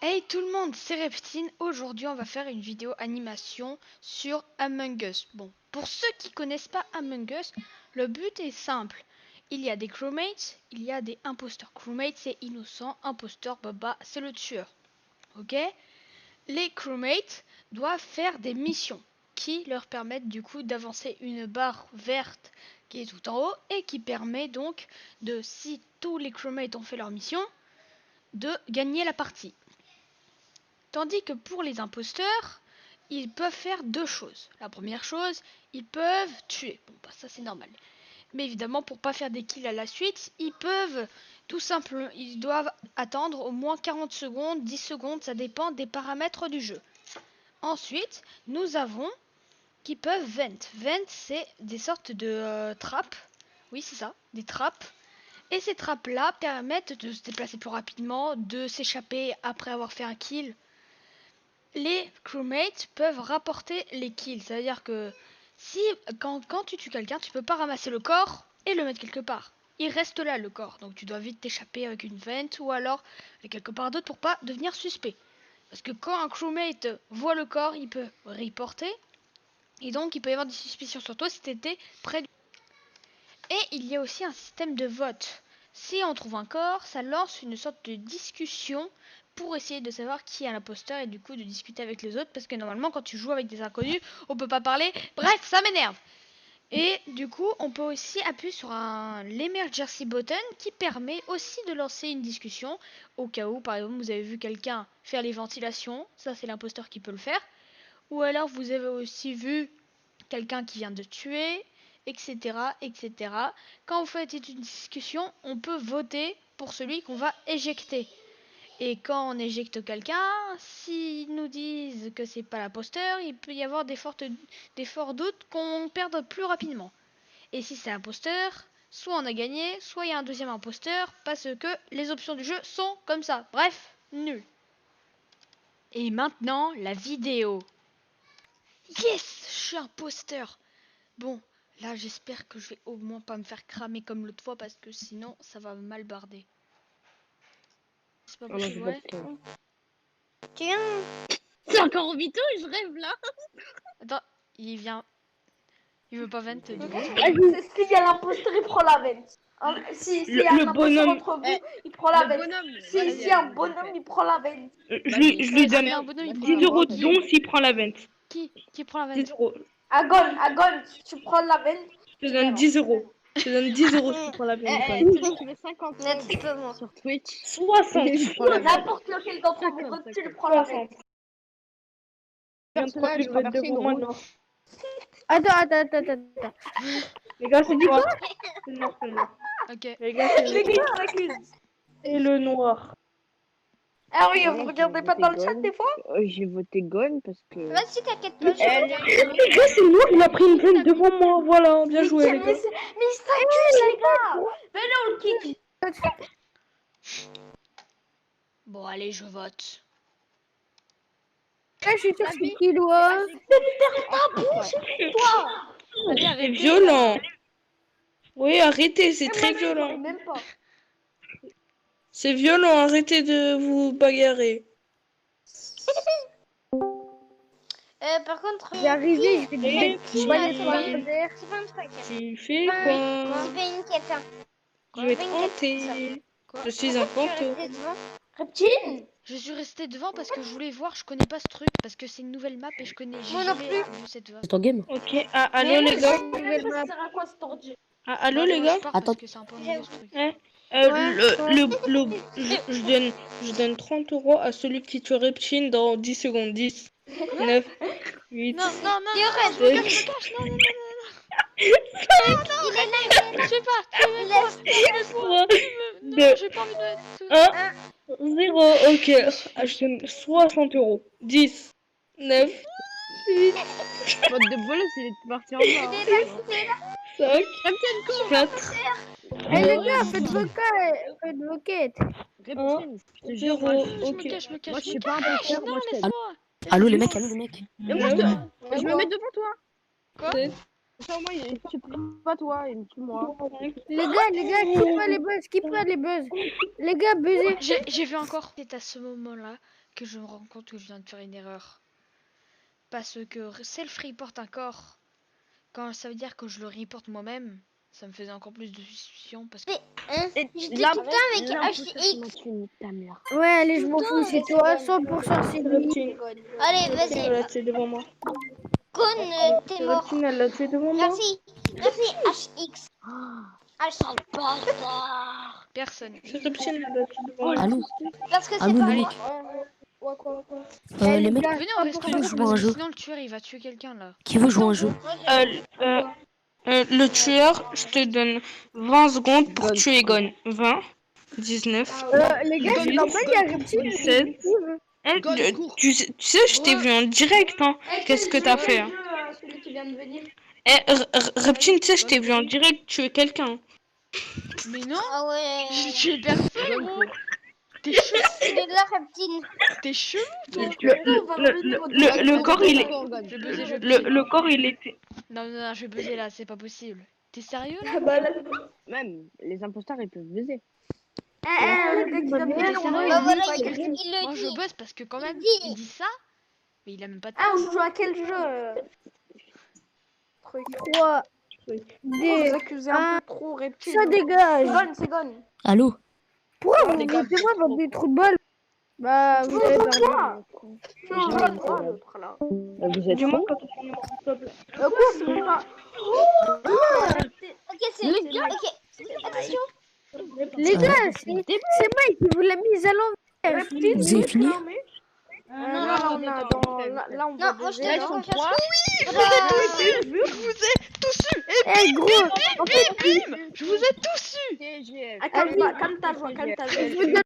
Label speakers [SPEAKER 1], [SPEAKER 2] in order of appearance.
[SPEAKER 1] Hey tout le monde, c'est Reptine. Aujourd'hui, on va faire une vidéo animation sur Among Us. Bon, pour ceux qui connaissent pas Among Us, le but est simple. Il y a des crewmates, il y a des imposteurs. Crewmates, c'est innocent, imposteur, Baba, c'est le tueur. Ok? Les crewmates doivent faire des missions qui leur permettent du coup d'avancer une barre verte qui est tout en haut et qui permet donc de, si tous les crewmates ont fait leur mission, de gagner la partie. Tandis que pour les imposteurs, ils peuvent faire deux choses. La première chose, ils peuvent tuer. Bon, bah ça c'est normal. Mais évidemment, pour pas faire des kills à la suite, ils peuvent tout simplement, ils doivent attendre au moins 40 secondes, 10 secondes, ça dépend des paramètres du jeu. Ensuite, nous avons qui peuvent vent. Vent, c'est des sortes de trappes. Oui, c'est ça, des trappes. Et ces trappes-là permettent de se déplacer plus rapidement, de s'échapper après avoir fait un kill. Les crewmates peuvent rapporter les kills, c'est-à-dire que si quand tu tues quelqu'un, tu peux pas ramasser le corps et le mettre quelque part. Il reste là le corps, donc tu dois vite t'échapper avec une vente ou alors quelque part d'autre pour pas devenir suspect. Parce que quand un crewmate voit le corps, il peut reporter et donc il peut y avoir des suspicions sur toi si tu étais près du... Et il y a aussi un système de vote. Si on trouve un corps, ça lance une sorte de discussion pour essayer de savoir qui est l'imposteur et du coup de discuter avec les autres parce que normalement quand tu joues avec des inconnus, on peut pas parler. Bref, ça m'énerve. Et du coup, on peut aussi appuyer sur l'emergency button qui permet aussi de lancer une discussion au cas où, par exemple, vous avez vu quelqu'un faire les ventilations, ça c'est l'imposteur qui peut le faire. Ou alors vous avez aussi vu quelqu'un qui vient de tuer, etc., etc. Quand vous faites une discussion, on peut voter pour celui qu'on va éjecter. Et quand on éjecte quelqu'un, s'ils nous disent que c'est pas l'imposteur, il peut y avoir des forts doutes qu'on perde plus rapidement. Et si c'est l'imposteur, soit on a gagné, soit il y a un deuxième imposteur, parce que les options du jeu sont comme ça. Bref, nul. Et maintenant, la vidéo. Yes, je suis imposteur. Bon, là j'espère que je vais au moins pas me faire cramer comme l'autre fois parce que sinon ça va mal barder. C'est pas possible, ouais.
[SPEAKER 2] Tiens,
[SPEAKER 3] C'est encore au Vito, je rêve là.
[SPEAKER 1] Attends, il vient. Il veut pas vent du coup.
[SPEAKER 2] s'il y a l'imposteur, il prend la vente. S'il y a un imposteur entre vous, il prend la vente. S'il y a un bonhomme, il prend la vente.
[SPEAKER 4] Je lui donne
[SPEAKER 1] un bonhomme, il prend
[SPEAKER 4] 10
[SPEAKER 1] la
[SPEAKER 4] euros
[SPEAKER 1] vente.
[SPEAKER 4] de don s'il prend la vente.
[SPEAKER 1] Qui prend la
[SPEAKER 4] 10
[SPEAKER 1] vente?
[SPEAKER 4] euros.
[SPEAKER 2] Agon, tu prends la vente.
[SPEAKER 4] Je te donne 10 euros. Je te donne 10 euros si tu prends la vente.
[SPEAKER 3] Si tu mets 50
[SPEAKER 2] Un petit peu moins.
[SPEAKER 3] sur Twitch,
[SPEAKER 4] 60.
[SPEAKER 2] N'importe lequel d'entre vous deux, tu le prends la vente.
[SPEAKER 4] 60. Je viens de
[SPEAKER 3] là, je
[SPEAKER 4] traverser
[SPEAKER 3] traversais une
[SPEAKER 4] devant moi, non.
[SPEAKER 3] Attends.
[SPEAKER 4] Les gars, c'est quoi? C'est noir, c'est noir.
[SPEAKER 1] Ok.
[SPEAKER 4] Les gars, c'est le noir.
[SPEAKER 2] Ah oui, vous regardez pas dans le chat des fois?
[SPEAKER 5] J'ai voté Gon parce que.
[SPEAKER 2] Vas-y, t'inquiète pas.
[SPEAKER 4] Les gars, c'est le noir, il a pris une vente devant moi. Voilà, bien joué, les gars.
[SPEAKER 2] Mais il s'accuse, les gars. Mais non, le kick.
[SPEAKER 1] Bon, allez, je vote.
[SPEAKER 3] je suis sur ce kilo.
[SPEAKER 1] Allez,
[SPEAKER 4] C'est
[SPEAKER 1] arrêtez.
[SPEAKER 4] violent. Oui, arrêtez, c'est très
[SPEAKER 2] Je
[SPEAKER 4] violent.
[SPEAKER 2] même pas.
[SPEAKER 4] C'est violent, arrêtez de vous bagarrer.
[SPEAKER 2] Par contre,
[SPEAKER 3] J'ai arrivé, je vais
[SPEAKER 4] C'est
[SPEAKER 3] pas les laser.
[SPEAKER 2] c'est pas un truc.
[SPEAKER 4] Tu fais quoi?
[SPEAKER 2] Tu fais une quête.
[SPEAKER 4] Je vais te hanter.
[SPEAKER 1] Quoi?
[SPEAKER 4] Je suis un fantôme.
[SPEAKER 2] Reptile.
[SPEAKER 1] Je suis resté devant parce que je voulais voir, je connais pas ce truc parce que c'est une nouvelle map et j'ai
[SPEAKER 2] Moi non
[SPEAKER 1] jamais
[SPEAKER 2] plus.
[SPEAKER 1] vu cette map.
[SPEAKER 5] C'est en game.
[SPEAKER 4] Ok, allô les gars.
[SPEAKER 2] Ça sert à quoi cet ordi?
[SPEAKER 4] Allô les gars.
[SPEAKER 5] Attends.
[SPEAKER 1] Parce que c'est un peu ennuyeux, ce truc.
[SPEAKER 4] Je donne 30 euros à celui qui tue Reptine dans 10 secondes. 10, 9, 8,
[SPEAKER 1] Non,
[SPEAKER 2] Je
[SPEAKER 1] je me cache, non. Je sais pas,
[SPEAKER 4] trois,
[SPEAKER 1] non,
[SPEAKER 4] deux,
[SPEAKER 1] j'ai pas envie de...
[SPEAKER 4] 1, 0. Ok, je donne 60 euros. 10, 9, 8,
[SPEAKER 3] Mode de voleuse, il est parti en bas.
[SPEAKER 4] 5, 4,
[SPEAKER 3] Eh les gars, faites vos quêtes.
[SPEAKER 4] 1, 0. Ok.
[SPEAKER 1] Je me cache.
[SPEAKER 3] Moi, je suis pas un imposteur, moi, je t'aide.
[SPEAKER 1] laisse-moi.
[SPEAKER 5] Allô les mecs.
[SPEAKER 3] Et moi, je me mets devant toi.
[SPEAKER 4] 7,
[SPEAKER 5] Moi, il te tue pas toi, il me tue moi.
[SPEAKER 3] Les gars, qui pas les buzz. Les gars, buzzez.
[SPEAKER 1] J'ai vu encore. C'est à ce moment-là que je me rends compte que je viens de faire une erreur. Parce que self-report un corps, quand ça veut dire que je le reporte moi-même, ça me faisait encore plus de suspicion parce que...
[SPEAKER 6] Je dis tout le temps avec HX.
[SPEAKER 3] Ouais, allez, je m'en fous, c'est toi. 100% c'est lui.
[SPEAKER 6] Allez, vas-y.
[SPEAKER 4] Elle l'a tué devant moi.
[SPEAKER 6] Con, t'es mort.
[SPEAKER 4] Reptile, elle l'a tué devant moi.
[SPEAKER 6] Merci, HX. Sale bâtard.
[SPEAKER 1] Personne.
[SPEAKER 4] Reptile, elle l'a tué devant moi.
[SPEAKER 7] Allô?
[SPEAKER 6] Parce que c'est
[SPEAKER 7] Allô,
[SPEAKER 6] pas
[SPEAKER 7] les
[SPEAKER 6] moi.
[SPEAKER 7] mecs, les mecs,
[SPEAKER 1] Venez, on reste en
[SPEAKER 7] veut
[SPEAKER 1] groupe
[SPEAKER 7] jouer à un
[SPEAKER 1] parce que
[SPEAKER 7] jeu
[SPEAKER 1] sinon le tueur il va tuer quelqu'un là.
[SPEAKER 7] qui veut jouer à un jeu?
[SPEAKER 4] Le tueur, je te donne 20 secondes pour tuer Egon. 20, 19,
[SPEAKER 3] Les gars, c'est normal, il y a Reptile.
[SPEAKER 4] 17. Tu sais, je t'ai vu en direct, hein. Qu'est-ce que t'as fait? Hein?
[SPEAKER 2] Celui qui vient de venir.
[SPEAKER 4] Reptile, tu sais, je t'ai vu en direct tuer quelqu'un.
[SPEAKER 1] Mais non,
[SPEAKER 6] Ah ouais.
[SPEAKER 1] j'ai tué personne gros. T'es chelou,
[SPEAKER 6] C'est de la reptile.
[SPEAKER 1] t'es chelou toi.
[SPEAKER 4] Le corps, il est...
[SPEAKER 1] Je vais buzzer, je vais buzzer.
[SPEAKER 4] Le corps, il était...
[SPEAKER 1] Non, je vais buzzer là, c'est pas possible. T'es sérieux là?
[SPEAKER 5] Même les imposteurs, ils peuvent baiser.
[SPEAKER 2] Le gars qui vient de
[SPEAKER 1] Mais
[SPEAKER 2] venir,
[SPEAKER 1] t'es
[SPEAKER 2] on
[SPEAKER 1] sérieux?
[SPEAKER 2] va
[SPEAKER 6] Bah voilà,
[SPEAKER 2] pas
[SPEAKER 6] il
[SPEAKER 2] écrire.
[SPEAKER 6] le
[SPEAKER 1] Moi je
[SPEAKER 6] dit.
[SPEAKER 1] buzz parce que quand même,
[SPEAKER 6] dit.
[SPEAKER 1] il dit ça, mais il a même pas de
[SPEAKER 2] Ah, on joue à quel jeu? Truc.
[SPEAKER 3] 3,
[SPEAKER 2] Vous
[SPEAKER 3] 2,
[SPEAKER 2] accusez un peu trop reptile.
[SPEAKER 3] ça dégage.
[SPEAKER 2] C'est gone.
[SPEAKER 7] Allô?
[SPEAKER 3] Pourquoi vous votez moi dans des trous de balle? Bah, vous avez parlé.
[SPEAKER 2] Non, l'autre là.
[SPEAKER 5] Vous êtes
[SPEAKER 4] Dis-moi
[SPEAKER 5] fous?
[SPEAKER 4] quand tu finis mon stop.
[SPEAKER 2] Quoi, c'est pas.
[SPEAKER 6] Ok, c'est ok. Attention.
[SPEAKER 3] Les gars, c'est Mike qui vous l'a mise à l'envers.
[SPEAKER 7] Vous avez fini?
[SPEAKER 2] Non, là, on a dans. Là, on va
[SPEAKER 6] Non, moi je te
[SPEAKER 2] baiser,
[SPEAKER 6] fais
[SPEAKER 2] là.
[SPEAKER 6] confiance.
[SPEAKER 1] Je vous ai tous eu.
[SPEAKER 3] Eh gros, en fait,
[SPEAKER 1] Bim, je vous ai tous eu.
[SPEAKER 2] Ah, calme ta joie, calme ta joie.
[SPEAKER 3] je vous donne